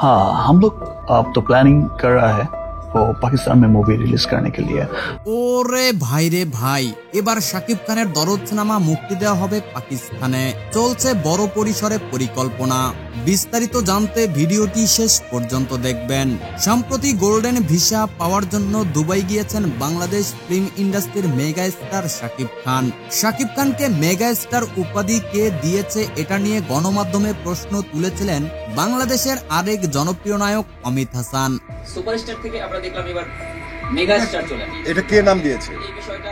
हाँ, हम लोग अब तो प्लानिंग कर रहा है वो पाकिस्तान में मूवी रिलीज करने के लिए। ওরে ভাই রে ভাই, এবার শাকিব খানের দরদ সিনেমা মুক্তি দেওয়া হবে পাকিস্তানে। চলছে বড় পরিসরে পরিকল্পনা। বিস্তারিত জানতে ভিডিওটি শেষ পর্যন্ত দেখবেন। সম্প্রতি গোল্ডেন ভিসা পাওয়ার জন্য দুবাই গিয়েছেন বাংলাদেশ ফিল্ম ইন্ডাস্ট্রির মেগা স্টার শাকিব খান। শাকিব খানকে মেগা স্টার উপাধি কে দিয়েছে, এটা নিয়ে গণমাধ্যমে প্রশ্ন তুলেছিলেন বাংলাদেশের আরেক জনপ্রিয় নায়ক অমিত হাসান। সুপারস্টার থেকে আমরা দেখলাম এবার মেগা স্টার চলে আসছে। এটা কে নাম দিয়েছে?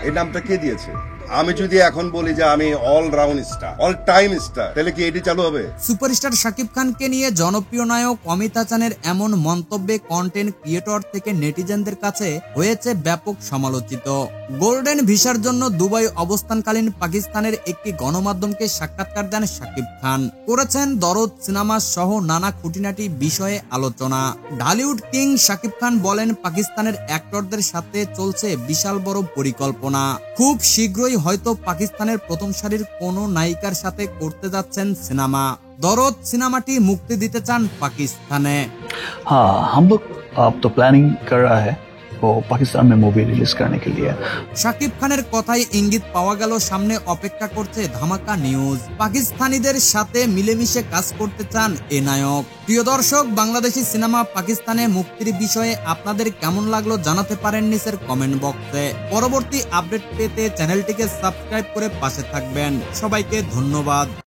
এই নামটা কে দিয়েছে? আমি যদি এখন বলি যে আমি all round star, all time star, তাহলে কি এটি চালু হবে? সুপারস্টার শাকিব খানকে নিয়ে জনপ্রিয় নায়ক অমিত হাসানের এমন মন্তব্যে কন্টেন্ট ক্রিয়েটর থেকে নেটিজেনদের কাছে হয়েছে ব্যাপক সমালোচিত। গোল্ডেন ভিসার জন্য দুবাই অবস্থানকালীন পাকিস্তানের একটি গণমাধ্যমকে সাক্ষাৎকার দেন শাকিব খান। করেছেন দরদ সিনেমা সহ নানা খুঁটিনাটি বিষয়ে আলোচনা। ঢালিউড কিং শাকিব খান বলেন, পাকিস্তানের অ্যাক্টরদের সাথে চলছে বিশাল বড় পরিকল্পনা। খুব শীঘ্রই হয়তো পাকিস্তানের প্রথম সারির কোনো নায়িকার সাথে করতে যাচ্ছেন সিনেমা। দরদ সিনেমাটি মুক্তি দিতে চান পাকিস্তানে। हाँ, हम लोग अब तो प्लानिंग कर रहा है वो पाकिस्तान में मूवी रिलीज करने के लिए। শাকিব খানের কথায় ইঙ্গিত পাওয়া গেল সামনে অপেক্ষা করছে ধামাকা নিউজ। পাকিস্তানিদের সাথে মিলেমিশে কাজ করতে চান এ নায়ক। প্রিয় দর্শক, বাংলাদেশি সিনেমা পাকিস্তানে মুক্তির বিষয়ে আপনাদের কেমন লাগলো জানাতে পারেন নিচের কমেন্ট বক্সে। পরবর্তী আপডেট পেতে চ্যানেলটিকে সাবস্ক্রাইব করে পাশে থাকবেন। সবাইকে ধন্যবাদ।